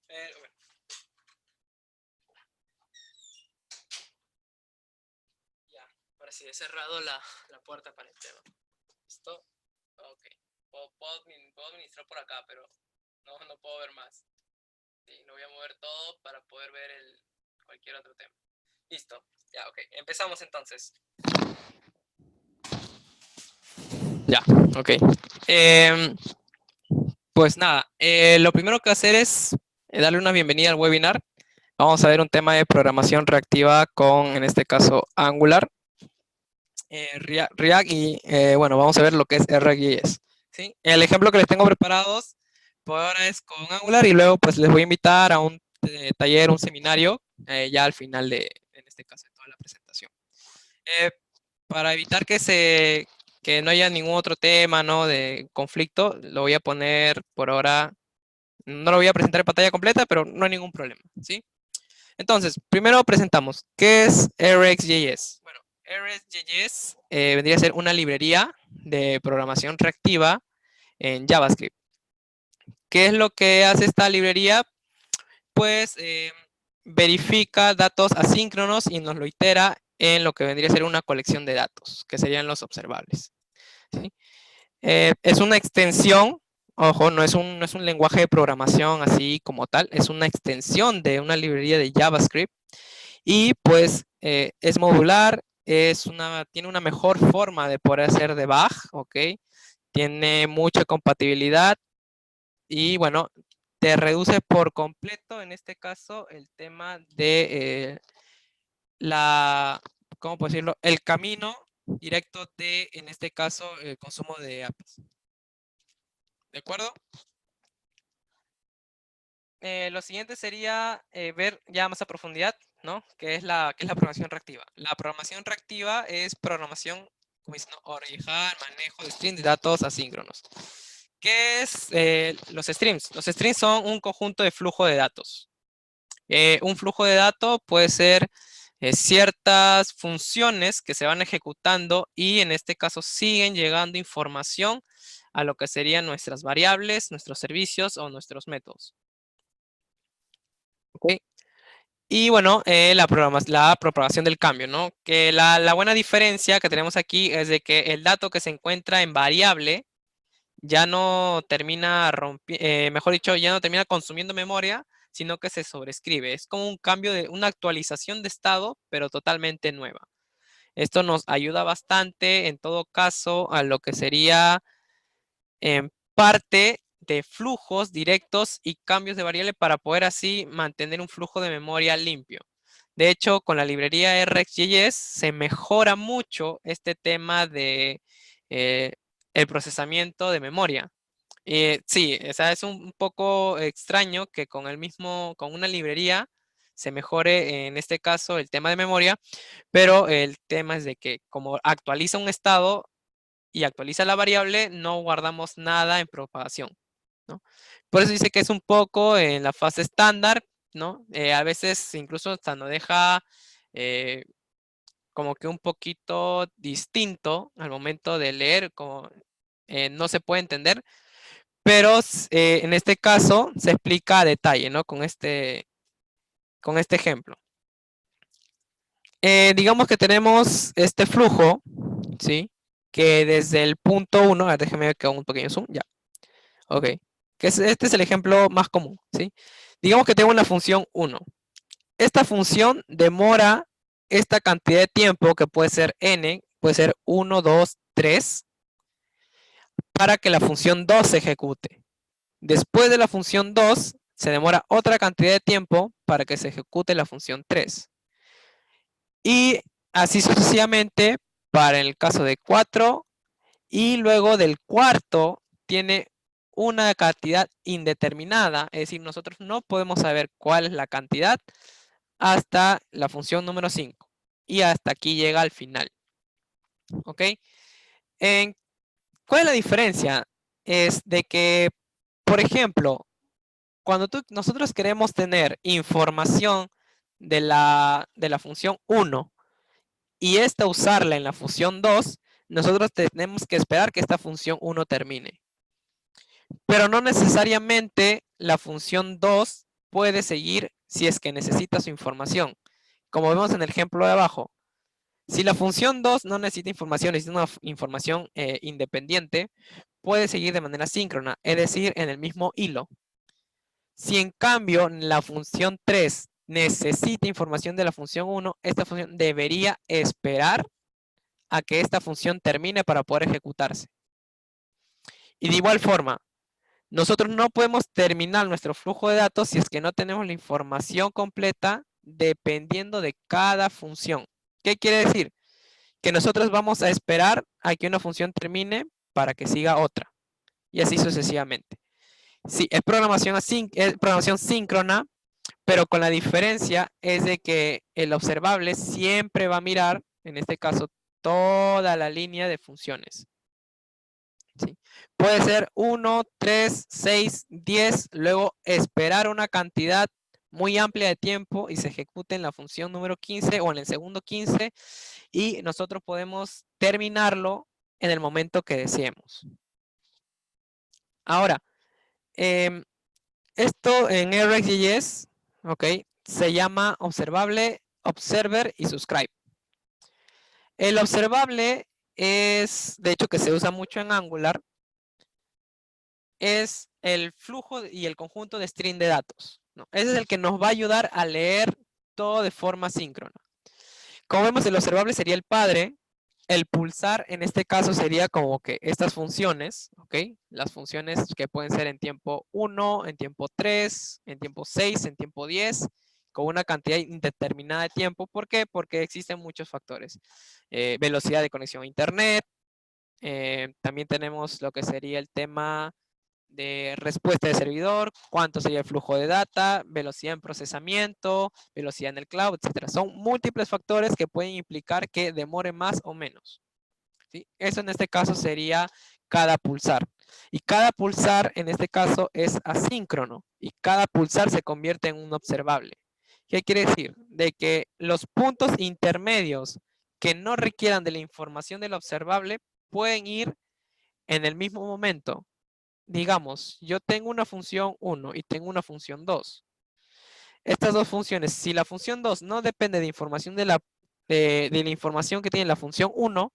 Bueno. Ya, ahora sí, he cerrado la puerta para el tema. ¿Listo? Ok. Puedo administrar por acá, pero no puedo ver más. Sí, lo voy a mover todo para poder ver cualquier otro tema. Listo. Ya, ok. Empezamos entonces. Ya, ok. Pues nada, lo primero que hacer es darle una bienvenida al webinar. Vamos a ver un tema de programación reactiva con, en este caso, Angular, React y, bueno, vamos a ver lo que es RxJS. ¿Sí? El ejemplo que les tengo preparados por ahora es con Angular y luego pues les voy a invitar a un taller, un seminario, ya al final de, en este caso, de toda la presentación. Para evitar que no haya ningún otro tema, ¿no? De conflicto, lo voy a poner por ahora, no lo voy a presentar en pantalla completa, pero no hay ningún problema, ¿sí? Entonces, primero presentamos, ¿qué es RxJS? Bueno, RxJS vendría a ser una librería de programación reactiva en JavaScript. ¿Qué es lo que hace esta librería? Pues verifica datos asíncronos y nos lo itera en lo que vendría a ser una colección de datos, que serían los observables. ¿Sí? Es una extensión, ojo, no es un lenguaje de programación así como tal, es una extensión de una librería de JavaScript y pues es modular, tiene una mejor forma de poder hacer debug, ¿ok? Tiene mucha compatibilidad y bueno, te reduce por completo, en este caso, el tema de ¿cómo puedo decirlo? El camino directo de, en este caso, el consumo de APIs. ¿De acuerdo? Lo siguiente sería ver ya más a profundidad, ¿no? ¿Qué es la programación reactiva? La programación reactiva es programación, como dicen, ¿no? Orejar, manejo de streams de datos asíncronos. ¿Qué es los streams? Los streams son un conjunto de flujo de datos. Un flujo de datos puede ser ciertas funciones que se van ejecutando y en este caso siguen llegando información a lo que serían nuestras variables, nuestros servicios o nuestros métodos. ¿Ok? Y bueno, la propagación del cambio, ¿no? Que la buena diferencia que tenemos aquí es de que el dato que se encuentra en variable ya no termina mejor dicho, ya no termina consumiendo memoria, sino que se sobrescribe. Es como un cambio de una actualización de estado, pero totalmente nueva. Esto nos ayuda bastante, en todo caso, a lo que sería en parte de flujos directos y cambios de variable para poder así mantener un flujo de memoria limpio. De hecho, con la librería RxJS se mejora mucho este tema de el procesamiento de memoria. Sí, o sea, es un poco extraño que con con una librería se mejore en este caso el tema de memoria, pero el tema es de que como actualiza un estado y actualiza la variable, no guardamos nada en propagación, ¿no? Por eso dice que es un poco en la fase estándar, ¿no? A veces incluso hasta nos deja como que un poquito distinto al momento de leer, como no se puede entender, pero en este caso se explica a detalle, ¿no? Con este ejemplo. Digamos que tenemos este flujo, ¿sí? Que desde el punto 1, déjeme ver que hago un pequeño zoom, ya. Ok. Este es el ejemplo más común, ¿sí? Digamos que tengo una función 1. Esta función demora esta cantidad de tiempo, que puede ser n, puede ser 1, 2, 3, para que la función 2 se ejecute. Después de la función 2, se demora otra cantidad de tiempo para que se ejecute la función 3. Y así sucesivamente para el caso de 4. Y luego del cuarto tiene una cantidad indeterminada. Es decir, nosotros no podemos saber cuál es la cantidad hasta la función número 5. Y hasta aquí llega al final. ¿Ok? ¿Cuál es la diferencia? Es de que, por ejemplo, cuando nosotros queremos tener información de la función 1 y esta usarla en la función 2, nosotros tenemos que esperar que esta función 1 termine. Pero no necesariamente la función 2 puede seguir si es que necesita su información. Como vemos en el ejemplo de abajo, si la función 2 no necesita información, necesita una información independiente, puede seguir de manera síncrona, es decir, en el mismo hilo. Si en cambio la función 3 necesita información de la función 1, esta función debería esperar a que esta función termine para poder ejecutarse. Y de igual forma, nosotros no podemos terminar nuestro flujo de datos si es que no tenemos la información completa dependiendo de cada función. ¿Qué quiere decir? Que nosotros vamos a esperar a que una función termine para que siga otra. Y así sucesivamente. Sí, es programación síncrona, pero con la diferencia es de que el observable siempre va a mirar, en este caso, toda la línea de funciones. ¿Sí? Puede ser 1, 3, 6, 10, luego esperar una cantidad muy amplia de tiempo y se ejecute en la función número 15 o en el segundo 15 y nosotros podemos terminarlo en el momento que deseemos. Ahora, esto en RxJS, ¿ok? Se llama observable, observer y subscribe. El observable es, de hecho, que se usa mucho en Angular, es el flujo y el conjunto de string de datos, ¿no? Ese es el que nos va a ayudar a leer todo de forma síncrona. Como vemos, el observable sería el padre. El pulsar en este caso sería como que estas funciones, ¿ok? Las funciones que pueden ser en tiempo 1, en tiempo 3, en tiempo 6, en tiempo 10, con una cantidad indeterminada de tiempo. ¿Por qué? Porque existen muchos factores. Velocidad de conexión a internet. También tenemos lo que sería el tema de respuesta de servidor, cuánto sería el flujo de data, velocidad en procesamiento, velocidad en el cloud, etcétera. Son múltiples factores que pueden implicar que demore más o menos. ¿Sí? Eso en este caso sería cada pulsar. Y cada pulsar en este caso es asíncrono. Y cada pulsar se convierte en un observable. ¿Qué quiere decir? De que los puntos intermedios que no requieran de la información del observable pueden ir en el mismo momento. Digamos, yo tengo una función 1 y tengo una función 2. Estas dos funciones, si la función 2 no depende de información de la información que tiene la función 1,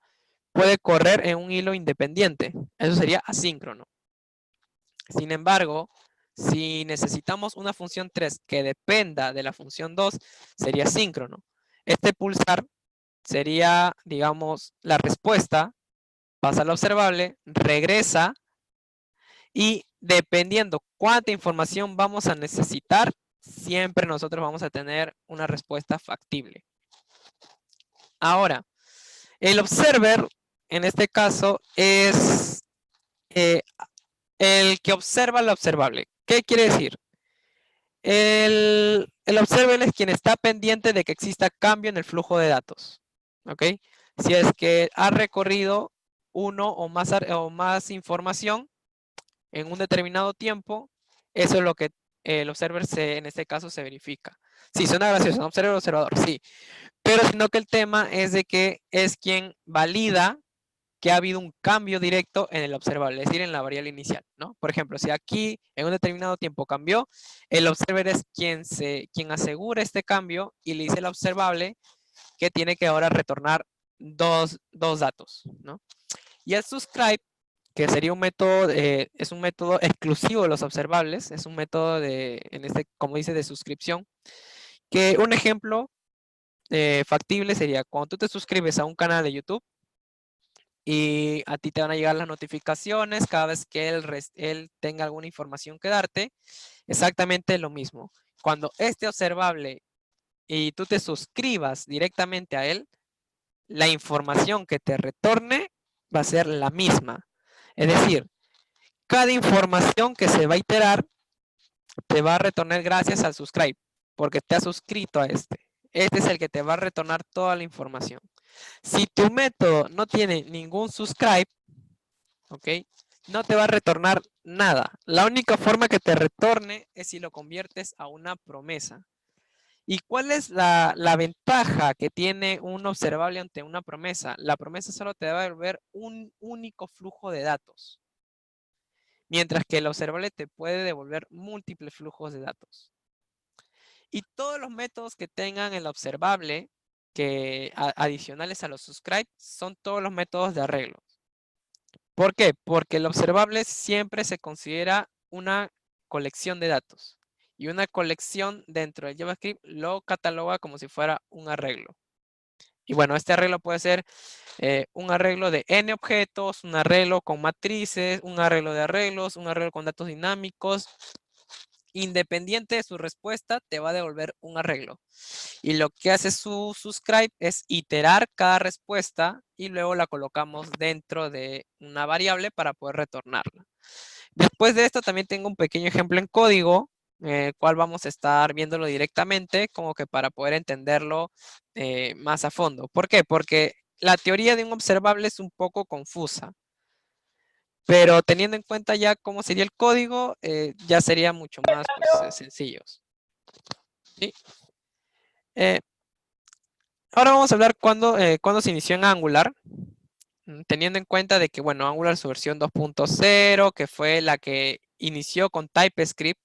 puede correr en un hilo independiente. Eso sería asíncrono. Sin embargo, si necesitamos una función 3 que dependa de la función 2, sería síncrono. Este pulsar sería, digamos, la respuesta, pasa al observable, regresa y dependiendo cuánta información vamos a necesitar, siempre nosotros vamos a tener una respuesta factible. Ahora, el observer, en este caso, es el que observa lo observable. ¿Qué quiere decir? El observer es quien está pendiente de que exista cambio en el flujo de datos. ¿Ok? Si es que ha recorrido uno o más información en un determinado tiempo, eso es lo que el observer en este caso se verifica. Sí, suena gracioso, ¿no? Observer, observador, sí. Pero sino que el tema es de que es quien valida que ha habido un cambio directo en el observable, es decir, en la variable inicial, ¿no? Por ejemplo, si aquí en un determinado tiempo cambió, el observer es quien asegura este cambio y le dice al observable que tiene que ahora retornar dos datos, ¿no? Y el subscribe, que sería un método, es un método exclusivo de los observables, es un método como dice, de suscripción, que un ejemplo factible sería cuando tú te suscribes a un canal de YouTube, y a ti te van a llegar las notificaciones cada vez que él tenga alguna información que darte. Exactamente lo mismo. Cuando este observable y tú te suscribas directamente a él, la información que te retorne va a ser la misma. Es decir, cada información que se va a iterar te va a retornar gracias al subscribe, porque te has suscrito a este. Este es el que te va a retornar toda la información. Si tu método no tiene ningún subscribe, ¿ok? No te va a retornar nada. La única forma que te retorne es si lo conviertes a una promesa. ¿Y cuál es la ventaja que tiene un observable ante una promesa? La promesa solo te va a devolver un único flujo de datos, mientras que el observable te puede devolver múltiples flujos de datos. Y todos los métodos que tengan el observable, que adicionales a los subscribe, son todos los métodos de arreglo. ¿Por qué? Porque el observable siempre se considera una colección de datos. Y una colección dentro de JavaScript lo cataloga como si fuera un arreglo. Y bueno, este arreglo puede ser un arreglo de n objetos, un arreglo con matrices, un arreglo de arreglos, un arreglo con datos dinámicos. Independiente de su respuesta, te va a devolver un arreglo. Y lo que hace su subscribe es iterar cada respuesta y luego la colocamos dentro de una variable para poder retornarla. Después de esto también tengo un pequeño ejemplo en código, cual vamos a estar viéndolo directamente, como que para poder entenderlo más a fondo. ¿Por qué? Porque la teoría de un observable es un poco confusa. Pero teniendo en cuenta ya cómo sería el código, ya sería mucho más pues, sencillos. ¿Sí? Ahora vamos a hablar cuándo se inició en Angular. Teniendo en cuenta de que, bueno, Angular su versión 2.0, que fue la que inició con TypeScript,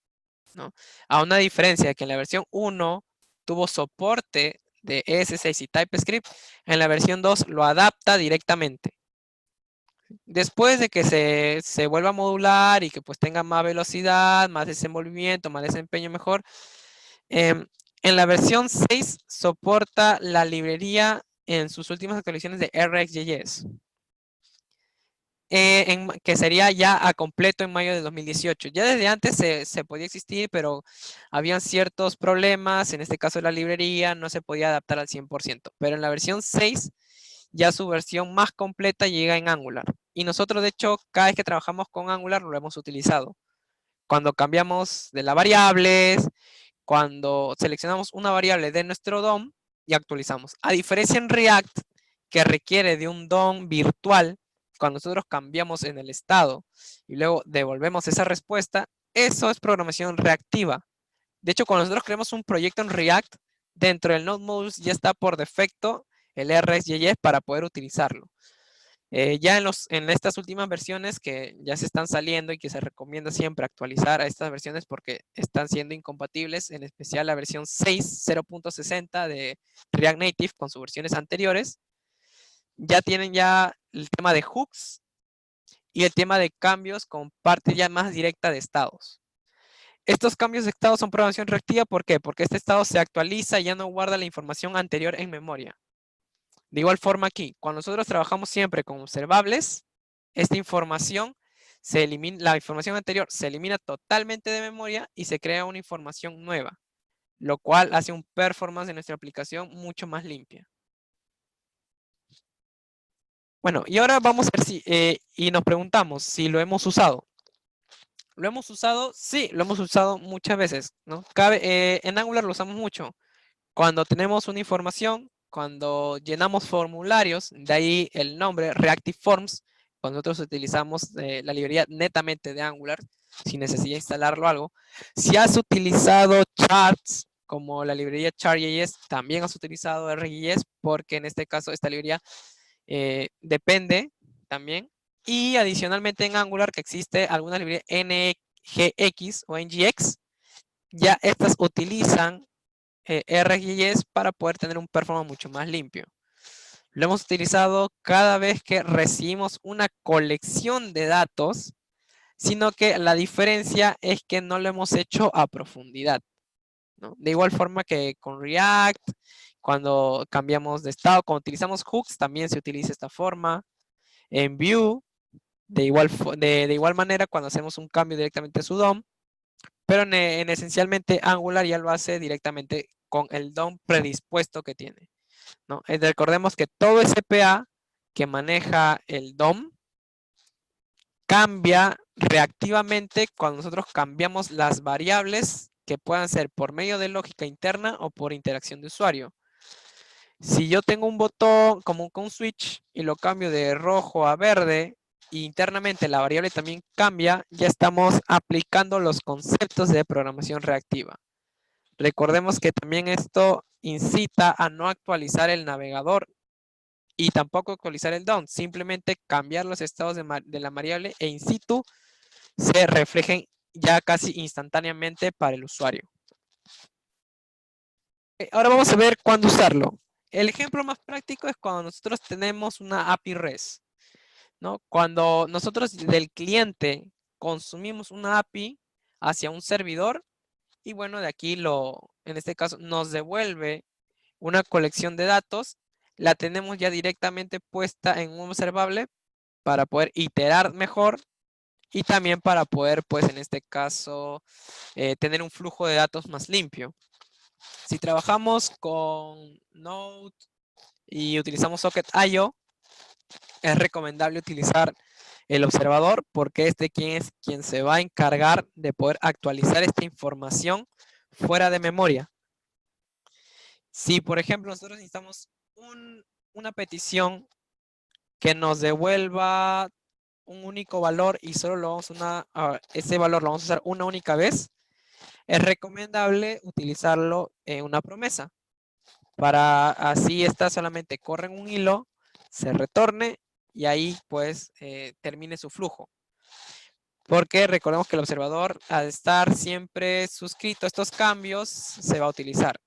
¿no? A una diferencia de que en la versión 1 tuvo soporte de ES6 y TypeScript, en la versión 2 lo adapta directamente. Después de que se vuelva a modular y que pues tenga más velocidad, más desenvolvimiento, más desempeño mejor, en la versión 6 soporta la librería en sus últimas actualizaciones de RxJS. Que sería ya a completo en mayo de 2018. Ya desde antes se podía existir, pero habían ciertos problemas, en este caso la librería no se podía adaptar al 100%, pero en la versión 6 ya su versión más completa llega en Angular. Y nosotros, de hecho, cada vez que trabajamos con Angular lo hemos utilizado. Cuando cambiamos de las variables, cuando seleccionamos una variable de nuestro DOM y actualizamos. A diferencia en React, que requiere de un DOM virtual, cuando nosotros cambiamos en el estado y luego devolvemos esa respuesta, eso es programación reactiva. De hecho, cuando nosotros creamos un proyecto en React, dentro del Node Modules ya está por defecto el RxJS para poder utilizarlo. Ya en estas últimas versiones que ya se están saliendo y que se recomienda siempre actualizar a estas versiones porque están siendo incompatibles, en especial la versión 6, 0.60 de React Native con sus versiones anteriores, ya tienen ya el tema de hooks y el tema de cambios con parte ya más directa de estados. Estos cambios de estado son programación reactiva, ¿por qué? Porque este estado se actualiza y ya no guarda la información anterior en memoria. De igual forma aquí, cuando nosotros trabajamos siempre con observables, esta información se elimina, la información anterior se elimina totalmente de memoria y se crea una información nueva, lo cual hace un performance de nuestra aplicación mucho más limpia. Bueno, y ahora vamos a ver si, y nos preguntamos si lo hemos usado. ¿Lo hemos usado? Sí, lo hemos usado muchas veces, ¿no? En Angular lo usamos mucho. Cuando tenemos una información, cuando llenamos formularios, de ahí el nombre Reactive Forms, cuando nosotros utilizamos la librería netamente de Angular, sin necesidad de instalarlo algo. Si has utilizado charts, como la librería Chart.js, también has utilizado RJS, porque en este caso esta librería depende también. Y adicionalmente en Angular que existe alguna librería NGX o NGX, ya estas utilizan RxJS para poder tener un performance mucho más limpio. Lo hemos utilizado cada vez que recibimos una colección de datos, sino que la diferencia es que no lo hemos hecho a profundidad, ¿no? De igual forma que con React, cuando cambiamos de estado, cuando utilizamos hooks, también se utiliza esta forma. En Vue, de igual manera, cuando hacemos un cambio directamente a su DOM, pero en esencialmente Angular ya lo hace directamente con el DOM predispuesto que tiene, ¿no? Recordemos que todo SPA que maneja el DOM cambia reactivamente cuando nosotros cambiamos las variables que puedan ser por medio de lógica interna o por interacción de usuario. Si yo tengo un botón como un switch y lo cambio de rojo a verde, y internamente la variable también cambia, ya estamos aplicando los conceptos de programación reactiva. Recordemos que también esto incita a no actualizar el navegador y tampoco actualizar el DOM, simplemente cambiar los estados de la variable e in situ se reflejen ya casi instantáneamente para el usuario. Ahora vamos a ver cuándo usarlo. El ejemplo más práctico es cuando nosotros tenemos una API REST, ¿no? Cuando nosotros del cliente consumimos una API hacia un servidor y bueno, de aquí en este caso nos devuelve una colección de datos, la tenemos ya directamente puesta en un observable para poder iterar mejor y también para poder, pues en este caso, tener un flujo de datos más limpio. Si trabajamos con Node y utilizamos Socket.io, es recomendable utilizar el observador porque es quien se va a encargar de poder actualizar esta información fuera de memoria. Si, por ejemplo, nosotros necesitamos una petición que nos devuelva un único valor y solo lo vamos ese valor lo vamos a usar una única vez, es recomendable utilizarlo en una promesa. Para así esta solamente corre en un hilo, se retorne y ahí pues termine su flujo. Porque recordemos que el observador, al estar siempre suscrito a estos cambios, se va a utilizar.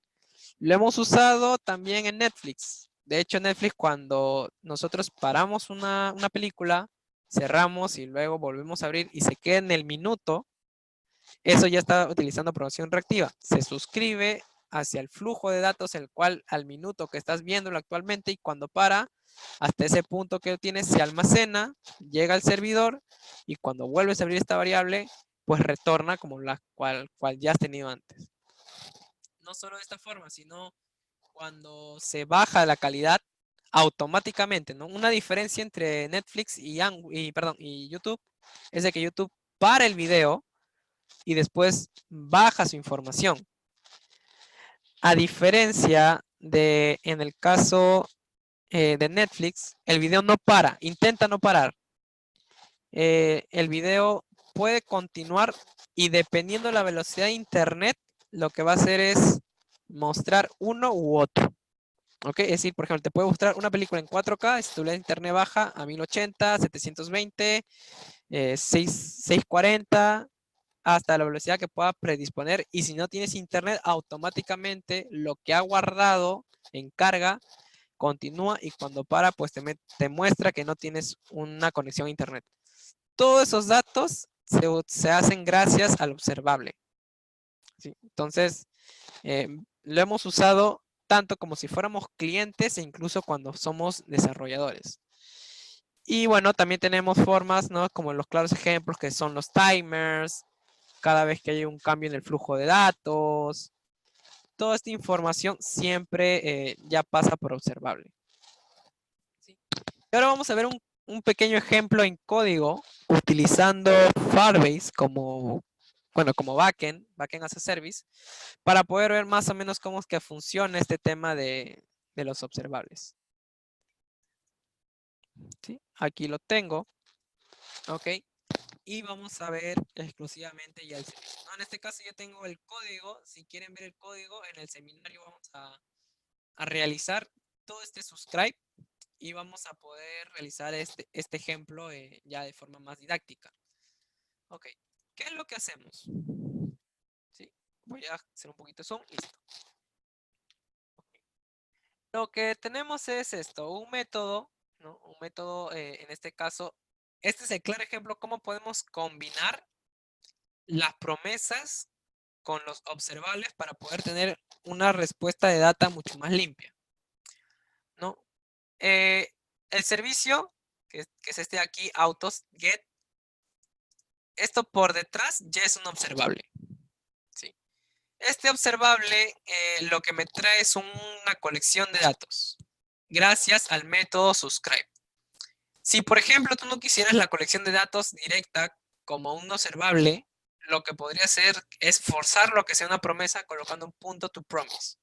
Lo hemos usado también en Netflix. De hecho, en Netflix, cuando nosotros paramos una película, cerramos y luego volvemos a abrir y se queda en el minuto, eso ya está utilizando programación reactiva. Se suscribe hacia el flujo de datos, el cual al minuto que estás viéndolo actualmente y cuando para, hasta ese punto que tienes, se almacena, llega al servidor y cuando vuelves a abrir esta variable, pues retorna como la cual ya has tenido antes. No solo de esta forma, sino cuando se baja la calidad automáticamente, ¿no? Una diferencia entre Netflix y YouTube es de que YouTube para el video y después baja su información. A diferencia de en el caso de Netflix, el video no para, intenta no parar. El video puede continuar y dependiendo de la velocidad de internet, lo que va a hacer es mostrar uno u otro. ¿Ok? Es decir, por ejemplo, te puede mostrar una película en 4K, si tu velocidad de internet baja a 1080, 720, 640, hasta la velocidad que pueda predisponer. Y si no tienes internet, automáticamente lo que ha guardado en carga continúa y cuando para, pues te muestra que no tienes una conexión a internet. Todos esos datos se hacen gracias al observable. ¿Sí? Entonces, lo hemos usado tanto como si fuéramos clientes e incluso cuando somos desarrolladores. Y bueno, también tenemos formas, ¿no? Como los claros ejemplos que son los timers, cada vez que hay un cambio en el flujo de datos. Toda esta información siempre ya pasa por observable. ¿Sí? Y ahora vamos a ver un pequeño ejemplo en código utilizando Firebase como backend as a service, para poder ver más o menos cómo es que funciona este tema de los observables. ¿Sí? Aquí lo tengo. Ok. Y vamos a ver exclusivamente ya el servicio, ¿no? En este caso yo tengo el código. Si quieren ver el código, en el seminario vamos a realizar todo este subscribe y vamos a poder realizar este ejemplo ya de forma más didáctica. Ok, ¿qué es lo que hacemos? ¿Sí? Voy a hacer un poquito de zoom, listo. Okay. Lo que tenemos es esto, un método, ¿no? Un método, en este caso, este es el claro ejemplo cómo podemos combinar las promesas con los observables para poder tener una respuesta de data mucho más limpia, ¿no? El servicio, que es este de aquí, autos get, esto por detrás ya es un observable, ¿sí? Este observable lo que me trae es una colección de datos, gracias al método subscribe. Si, por ejemplo, tú no quisieras la colección de datos directa como un observable, lo que podría hacer es forzarlo a que sea una promesa colocando un punto to promise.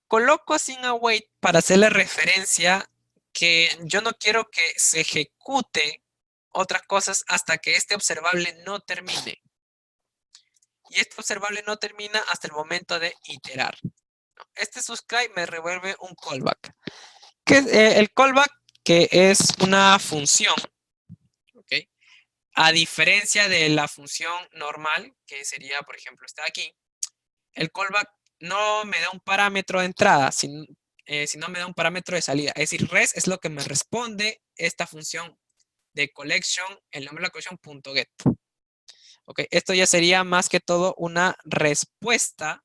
Coloco sin await para hacerle referencia que yo no quiero que se ejecute otras cosas hasta que este observable no termine. Y este observable no termina hasta el momento de iterar. Este subscribe me revuelve un callback. ¿Qué es el callback? Que es una función, ¿ok? A diferencia de la función normal, que sería, por ejemplo, está aquí. El callback no me da un parámetro de entrada, sino me da un parámetro de salida. Es decir, res es lo que me responde esta función de collection, el nombre de la collection, .get. Ok, esto ya sería más que todo una respuesta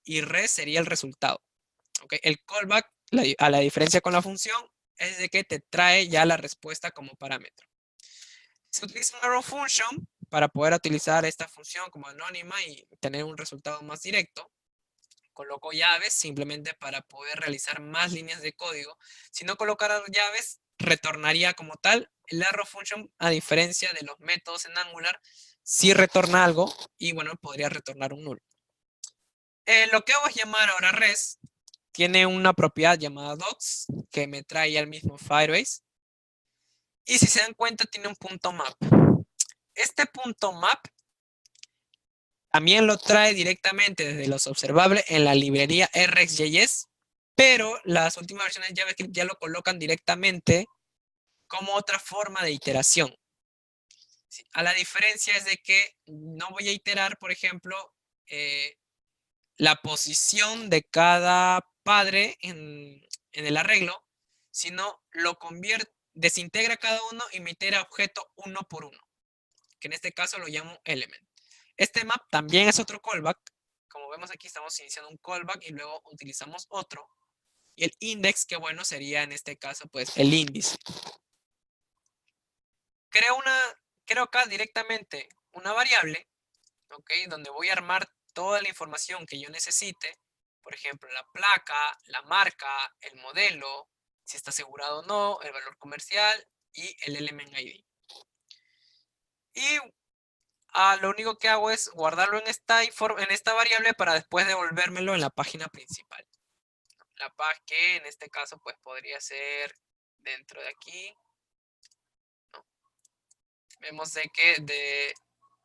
y res sería el resultado. Ok, el callback, a la diferencia con la función, es de que te trae ya la respuesta como parámetro. Se utiliza un arrow function para poder utilizar esta función como anónima y tener un resultado más directo. Coloco llaves simplemente para poder realizar más líneas de código. Si no colocara llaves, retornaría como tal. El arrow function, a diferencia de los métodos en Angular, sí retorna algo y bueno, podría retornar un null. Lo que hago es llamar ahora res. Tiene una propiedad llamada docs que me trae al mismo Firebase. Y si se dan cuenta, tiene un punto map. Este punto map también lo trae directamente desde los observables en la librería RxJS, pero las últimas versiones de JavaScript ya lo colocan directamente como otra forma de iteración. A la diferencia es de que no voy a iterar, por ejemplo, la posición de cada padre en el arreglo, sino lo convierte, desintegra cada uno y me itera objeto uno por uno, que en este caso lo llamo element. Este map también es otro callback. Como vemos aquí, estamos iniciando un callback y luego utilizamos otro. Y el index, que bueno, sería en este caso, pues, el índice. Creo acá directamente una variable, ¿ok? Donde voy a armar toda la información que yo necesite. Por ejemplo, la placa, la marca, el modelo, si está asegurado o no, el valor comercial y el element ID. Y lo único que hago es guardarlo en esta variable para después devolvérmelo en la página principal. La página que en este caso pues podría ser dentro de aquí. No. Vemos de que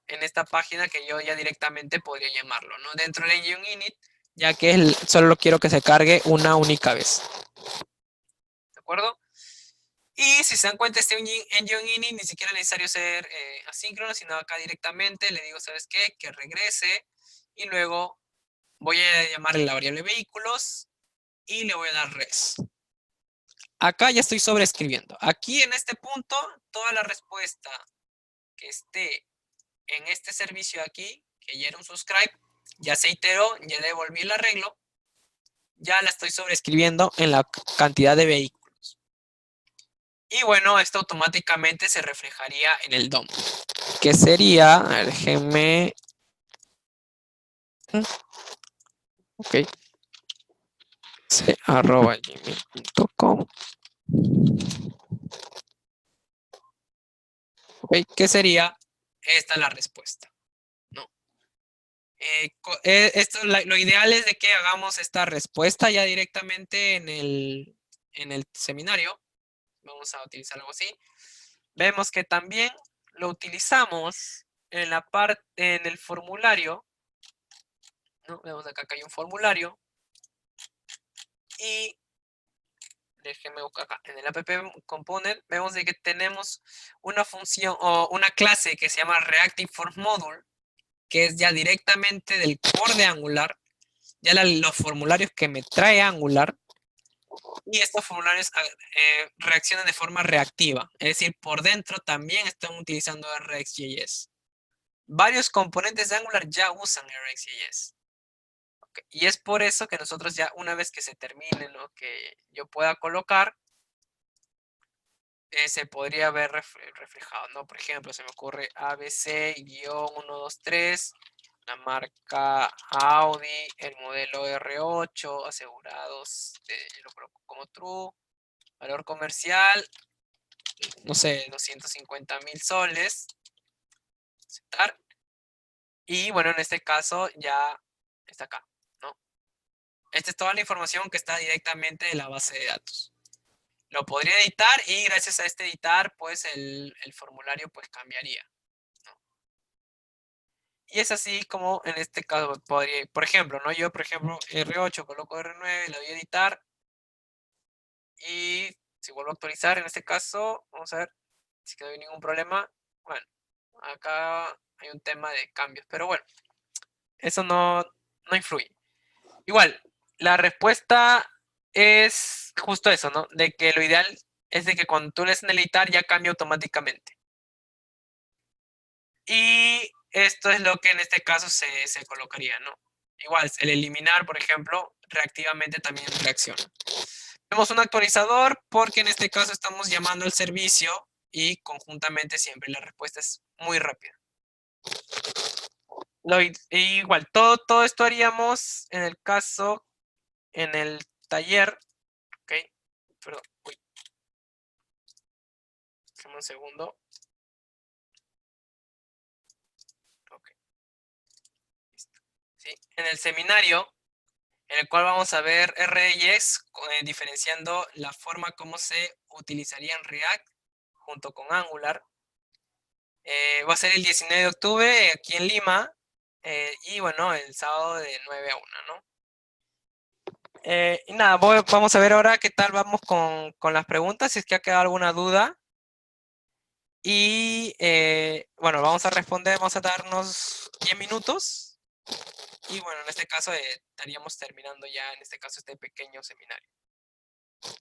en esta página que yo ya directamente podría llamarlo, ¿no? Dentro del engine init, ya que solo quiero que se cargue una única vez. ¿De acuerdo? Y si se dan cuenta, este engine init ni siquiera es necesario ser asíncrono, sino acá directamente le digo, ¿sabes qué? Que regrese y luego voy a llamarle la variable vehículos y le voy a dar res. Acá ya estoy sobreescribiendo. Aquí en este punto, toda la respuesta que esté en este servicio de aquí, que ya era un subscribe, ya se iteró, ya devolví el arreglo, ya la estoy sobreescribiendo en la cantidad de vehículos. Y bueno, esto automáticamente se reflejaría en el DOM, que sería, a ver, déjenme, ok, gmail.com, ok, que sería esta la respuesta, ¿no? Lo ideal es de que hagamos esta respuesta ya directamente en el seminario. Vamos a utilizar algo así. Vemos que también lo utilizamos en la parte, en el formulario, ¿no? Vemos acá que hay un formulario y déjenme buscar acá. En el app component vemos de que tenemos una función o una clase que se llama Reactive Form Module, que es ya directamente del core de Angular, ya los formularios que me trae Angular, y estos formularios reaccionan de forma reactiva, es decir, por dentro también están utilizando RxJS. Varios componentes de Angular ya usan RxJS. Okay. Y es por eso que nosotros ya una vez que se termine lo que yo pueda colocar, se podría ver reflejado, ¿no? Por ejemplo, se me ocurre ABC-123, la marca Audi, el modelo R8, asegurados, yo lo coloco como true, valor comercial, no sé, 250,000 soles, aceptar. Y bueno, en este caso ya está acá, ¿no? Esta es toda la información que está directamente de la base de datos. Lo podría editar y gracias a este editar, pues el formulario pues cambiaría, ¿no? Y es así como en este caso podría, por ejemplo, ¿no? Yo, por ejemplo, R8 coloco R9, le doy a editar y si vuelvo a actualizar en este caso, vamos a ver si no hay ningún problema. Bueno, acá hay un tema de cambios, pero bueno, eso no influye. Igual, la respuesta es justo eso, ¿no? De que lo ideal es de que cuando tú lees en el editar ya cambie automáticamente. Y esto es lo que en este caso se colocaría, ¿no? Igual, el eliminar, por ejemplo, reactivamente también reacciona. Tenemos un actualizador porque en este caso estamos llamando al servicio y conjuntamente siempre la respuesta es muy rápida. Igual, todo esto haríamos en el caso, en el taller, ok, perdón, uy, déjame un segundo. Ok, listo. ¿Sí? En el seminario, en el cual vamos a ver RX diferenciando la forma como se utilizaría en React junto con Angular. Va a ser el 19 de octubre aquí en Lima y bueno, el sábado de 9 a 1, ¿no? Y nada, vamos a ver ahora qué tal vamos con las preguntas, si es que ha quedado alguna duda. Y bueno, vamos a responder, vamos a darnos 10 minutos. Y bueno, en este caso estaríamos terminando ya, en este caso, este pequeño seminario.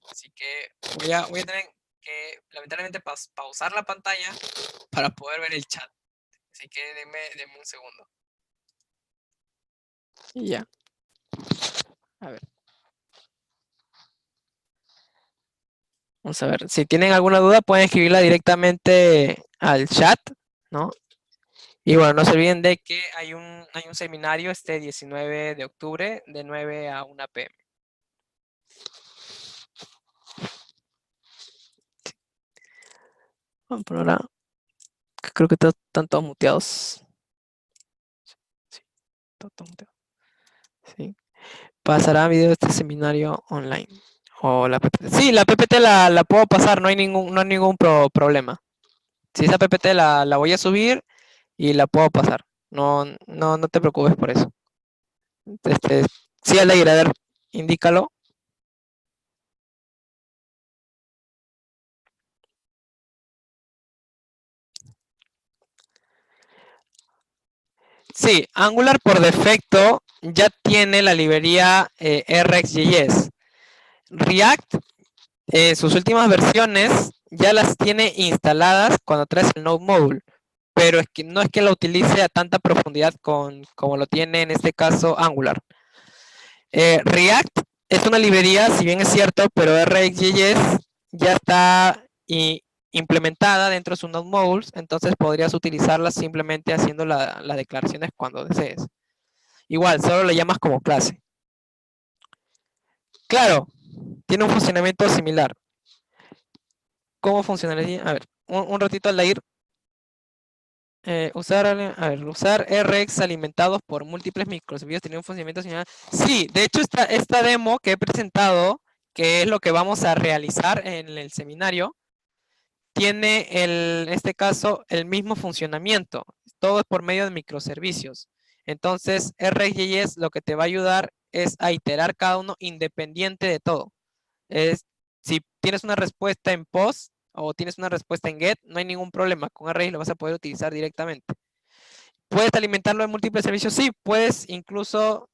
Así que voy a tener que, lamentablemente, pausar la pantalla para poder ver el chat. Así que denme un segundo. Y ya. A ver. Vamos a ver. Si tienen alguna duda, pueden escribirla directamente al chat, ¿no? Y bueno, no se olviden de que hay un seminario este 19 de octubre de 9 a 1 p.m. Bueno, por ahora creo que están todos muteados. Sí, todos muteados. Sí. Pasará video de este seminario online. O la PPT. Sí, la PPT la puedo pasar, no hay ningún problema. Si esa PPT la voy a subir y la puedo pasar. No te preocupes por eso. Sí, Aldair, a ver, indícalo. Sí, Angular por defecto ya tiene la librería RxJS. React, sus últimas versiones ya las tiene instaladas cuando traes el Node Module, pero es que no es que la utilice a tanta profundidad como lo tiene en este caso Angular. React es una librería, si bien es cierto, pero RxJS ya está implementada dentro de sus Node Modules, entonces podrías utilizarla simplemente haciendo las declaraciones cuando desees. Igual, solo le llamas como clase. Claro, tiene un funcionamiento similar. ¿Cómo funcionaría? A ver, un ratito al ir. Usar Rx alimentados por múltiples microservicios tiene un funcionamiento similar. Sí, de hecho esta demo que he presentado, que es lo que vamos a realizar en el seminario, tiene en este caso el mismo funcionamiento. Todo es por medio de microservicios. Entonces, RxJS lo que te va a ayudar es a iterar cada uno independiente de todo. Si tienes una respuesta en post o tienes una respuesta en get, no hay ningún problema. Con Rx lo vas a poder utilizar directamente. ¿Puedes alimentarlo en múltiples servicios? Sí, puedes incluso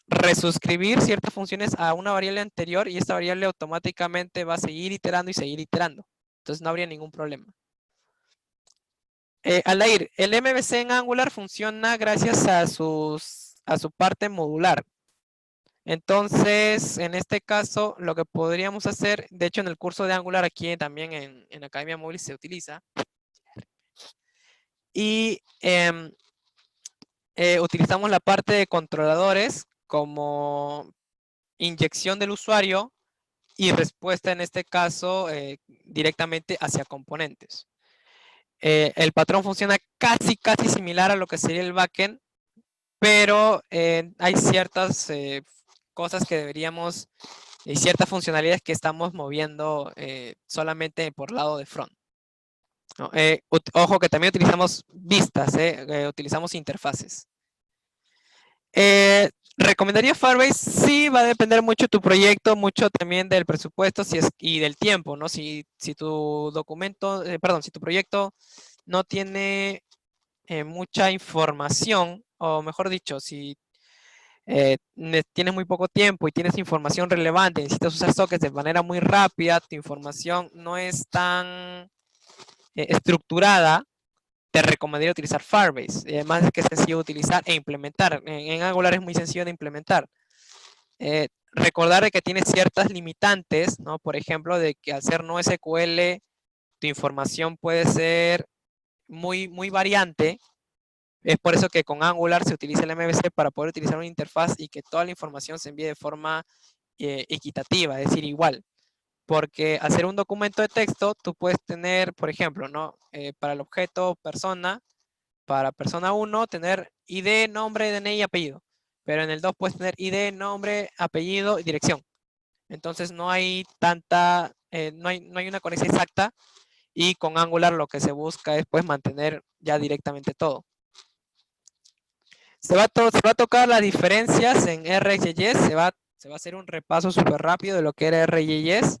resuscribir ciertas funciones a una variable anterior y esta variable automáticamente va a seguir iterando y seguir iterando. Entonces no habría ningún problema. Aldair, el MVC en Angular funciona gracias a su parte modular. Entonces, en este caso, lo que podríamos hacer, de hecho en el curso de Angular aquí también en Academia Móvil se utiliza. Y utilizamos la parte de controladores como inyección del usuario y respuesta en este caso directamente hacia componentes. El patrón funciona casi similar a lo que sería el backend, pero hay ciertas cosas que deberíamos y ciertas funcionalidades que estamos moviendo solamente por lado de front. ¿No? Ojo que también utilizamos vistas, utilizamos interfaces. ¿Recomendaría Firebase? Sí, va a depender mucho de tu proyecto, mucho también del presupuesto y del tiempo, ¿no? Si tu documento, si tu proyecto no tiene mucha información, o mejor dicho, si tienes muy poco tiempo y tienes información relevante, necesitas usar sockets de manera muy rápida, tu información no es tan estructurada, te recomendaría utilizar Firebase. Además es que es sencillo de utilizar e implementar. En Angular es muy sencillo de implementar. Recordar de que tiene ciertas limitantes, ¿no? Por ejemplo, de que al ser no SQL, tu información puede ser muy variante. Es por eso que con Angular se utiliza el MVC para poder utilizar una interfaz y que toda la información se envíe de forma equitativa, es decir, igual. Porque hacer un documento de texto, tú puedes tener, por ejemplo, ¿no? Para el objeto persona, para persona 1, tener ID, nombre, DNI y apellido. Pero en el 2 puedes tener ID, nombre, apellido y dirección. Entonces no hay tanta, no hay una conexión exacta. Y con Angular lo que se busca es pues mantener ya directamente todo. Se va a tocar las diferencias en RxJS, se va a hacer un repaso súper rápido de lo que era RxJS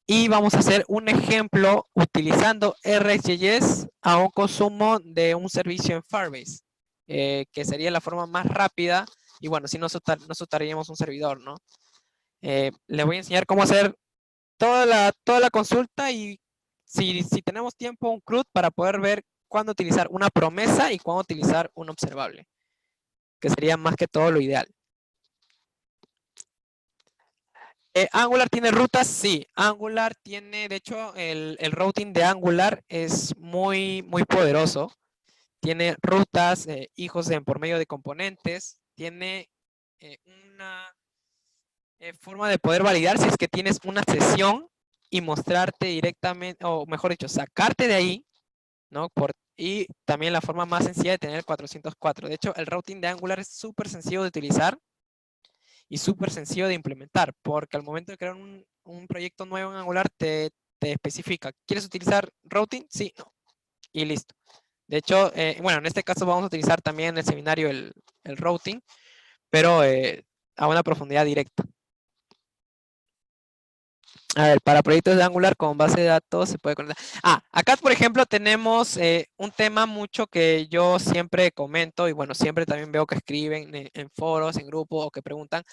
y vamos a hacer un ejemplo utilizando RxJS a un consumo de un servicio en Firebase, que sería la forma más rápida y bueno, si no usaríamos un servidor, ¿no? Les voy a enseñar cómo hacer toda la consulta y si tenemos tiempo, un CRUD para poder ver cuándo utilizar una promesa y cuándo utilizar un observable, que sería más que todo lo ideal. Angular tiene rutas, sí. Angular tiene, de hecho, el routing de Angular es muy poderoso. Tiene rutas, hijos por medio de componentes. Tiene una forma de poder validar si es que tienes una sesión y mostrarte directamente, o mejor dicho, sacarte de ahí, ¿no? Y también la forma más sencilla de tener el 404. De hecho, el routing de Angular es súper sencillo de utilizar y súper sencillo de implementar, porque al momento de crear un proyecto nuevo en Angular te especifica, ¿quieres utilizar routing? Sí, no. Y listo. De hecho, bueno, en este caso vamos a utilizar también en el seminario el routing, pero a una profundidad directa. A ver, para proyectos de Angular con base de datos se puede conectar. Acá por ejemplo tenemos un tema mucho que yo siempre comento y bueno, siempre también veo que escriben en foros, en grupos o que preguntan.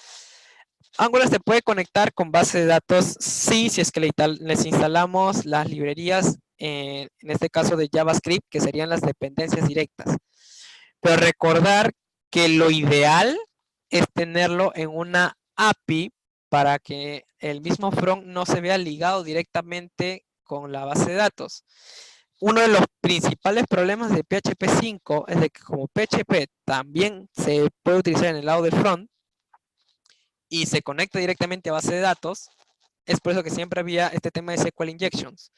Angular se puede conectar con base de datos, sí, si es que les instalamos las librerías, en este caso de JavaScript, que serían las dependencias directas. Pero recordar que lo ideal es tenerlo en una API para que el mismo front no se vea ligado directamente con la base de datos. Uno de los principales problemas de PHP 5 es de que como PHP también se puede utilizar en el lado del front y se conecta directamente a base de datos, es por eso que siempre había este tema de SQL injections.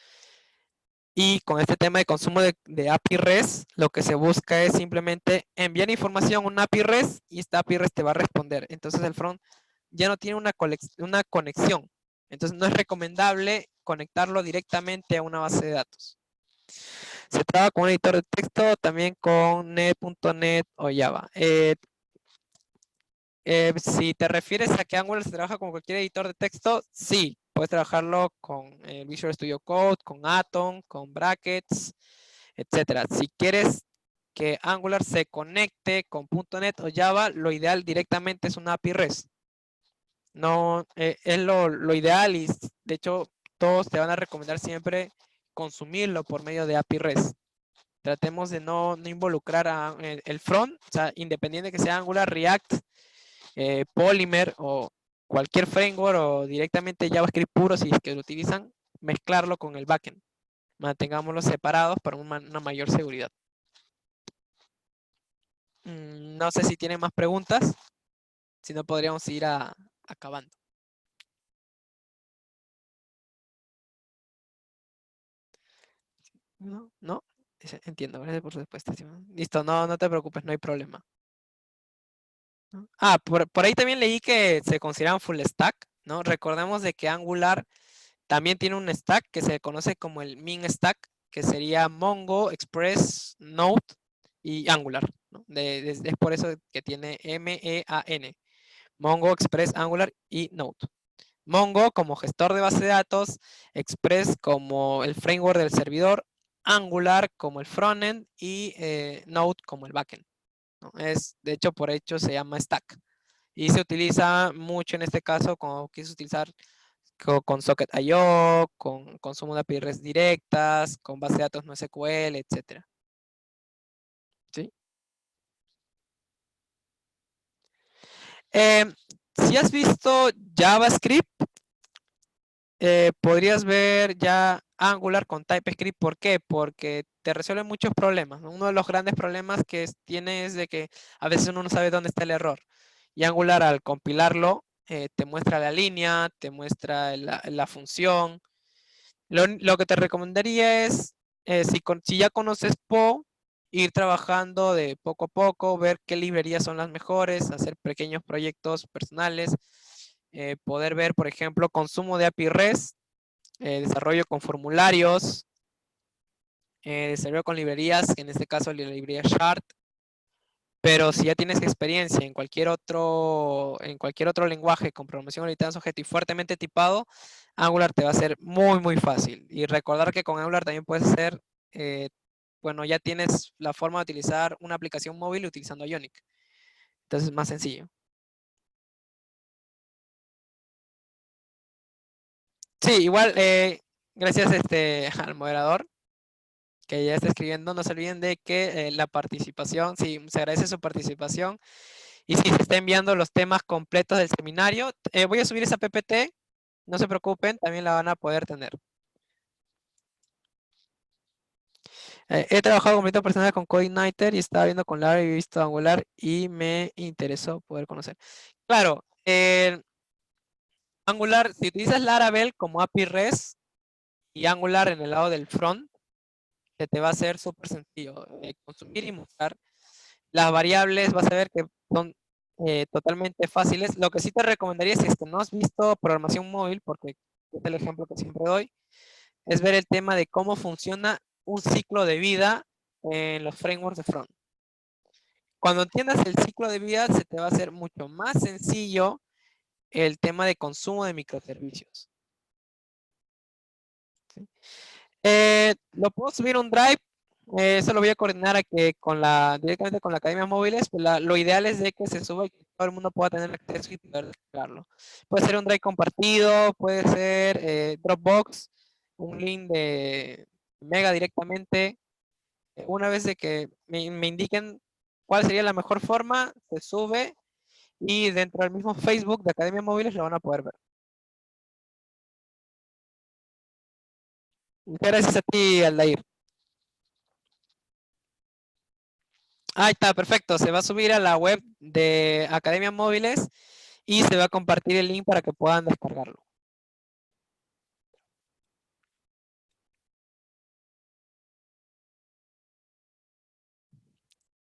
Y con este tema de consumo de API REST, lo que se busca es simplemente enviar información a una API REST y esta API REST te va a responder. Entonces el front ya no tiene una conexión. Entonces no es recomendable conectarlo directamente a una base de datos. Se trabaja con un editor de texto, también con net.net o Java. Si te refieres a que Angular se trabaja con cualquier editor de texto, sí, puedes trabajarlo con Visual Studio Code, con Atom, con Brackets, etcétera. Si quieres que Angular se conecte con .NET o Java, lo ideal directamente es una API REST. No, es lo ideal y de hecho todos te van a recomendar siempre consumirlo por medio de API REST. Tratemos de no involucrar el front, o sea, independiente que sea Angular, React, Polymer o cualquier framework o directamente JavaScript puro si es que lo utilizan, mezclarlo con el backend. Mantengámoslos separados para una mayor seguridad. No sé si tienen más preguntas, si no podríamos ir acabando. No, no, entiendo, gracias por su respuesta. Listo, no te preocupes, no hay problema. Por ahí también leí que se consideran full stack, ¿no? Recordemos de que Angular también tiene un stack que se conoce como el min stack, que sería Mongo, Express, Node y Angular, ¿no? Es por eso que tiene MEAN. Mongo, Express, Angular y Node. Mongo como gestor de base de datos, Express como el framework del servidor, Angular como el frontend y Node como el backend, ¿no? De hecho, por hecho se llama stack. Y se utiliza mucho en este caso, como quise utilizar con Socket.io, con consumo de API REST directas, con base de datos NoSQL, etcétera. ¿Sí? Si has visto JavaScript, podrías ver ya Angular con TypeScript. ¿Por qué? Porque te resuelve muchos problemas, ¿no? Uno de los grandes problemas que tiene es de que a veces uno no sabe dónde está el error. Y Angular al compilarlo, te muestra la línea, te muestra la función. Lo que te recomendaría es, si ya conoces Po, ir trabajando de poco a poco, ver qué librerías son las mejores, hacer pequeños proyectos personales, poder ver, por ejemplo, consumo de API REST, desarrollo con formularios, desarrollo con librerías, en este caso la librería Shard. Pero si ya tienes experiencia en cualquier otro lenguaje con programación orientada a objeto y fuertemente tipado, Angular te va a ser muy, muy fácil. Y recordar que con Angular también puedes hacer, bueno, ya tienes la forma de utilizar una aplicación móvil utilizando Ionic. Entonces es más sencillo. Sí, igual, gracias al moderador que ya está escribiendo. No se olviden de que la participación, sí, se agradece su participación. Y si se está enviando los temas completos del seminario, voy a subir esa PPT, no se preocupen, también la van a poder tener. He trabajado con proyectos personales con CodeIgniter y estaba viendo con Lara y he visto Angular y me interesó poder conocer. Claro, Angular, si utilizas Laravel como API REST y Angular en el lado del front, se te va a hacer súper sencillo consumir y mostrar. Las variables vas a ver que son totalmente fáciles. Lo que sí te recomendaría, si es que no has visto programación móvil, porque es el ejemplo que siempre doy, es ver el tema de cómo funciona un ciclo de vida en los frameworks de front. Cuando entiendas el ciclo de vida, se te va a hacer mucho más sencillo el tema de consumo de microservicios. ¿Sí? Lo puedo subir a un Drive. Eso lo voy a coordinar directamente con la Academia Móviles. Pues lo ideal es de que se suba y que todo el mundo pueda tener acceso y poder descargarlo. Puede ser un Drive compartido, puede ser Dropbox, un link de Mega directamente. Una vez de que me indiquen cuál sería la mejor forma, se sube y dentro del mismo Facebook de Academia Móviles lo van a poder ver. Muchas gracias a ti, Aldair. Ahí está, perfecto. Se va a subir a la web de Academia Móviles y se va a compartir el link para que puedan descargarlo.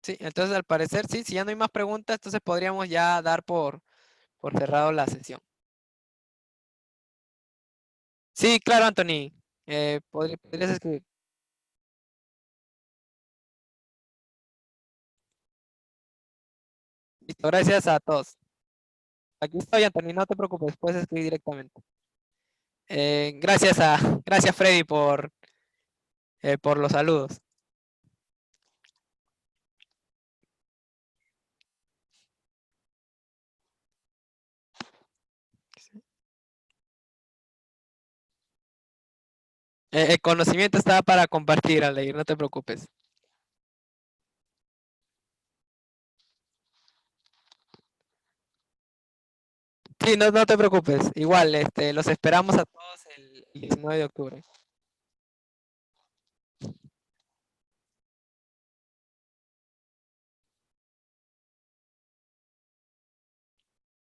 Sí, entonces al parecer, sí, si ya no hay más preguntas, entonces podríamos ya dar por cerrado la sesión. Sí, claro, Anthony. Podrías escribir. Listo, gracias a todos. Aquí estoy, Anthony, no te preocupes, puedes escribir directamente. Gracias Freddy por los saludos. El conocimiento está para compartir, Aldair, no te preocupes. Sí, no te preocupes. Igual, los esperamos a todos el 19 de octubre.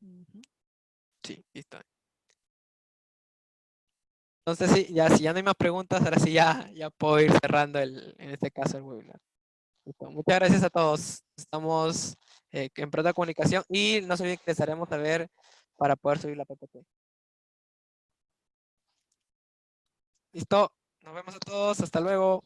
Ujú. Sí, listo. Entonces, sí, ya, si ya no hay más preguntas, ahora sí ya puedo ir cerrando en este caso el webinar. Listo. Muchas gracias a todos. Estamos en pronta comunicación y no se olviden que les haremos saber para poder subir la PPT. Listo. Nos vemos a todos. Hasta luego.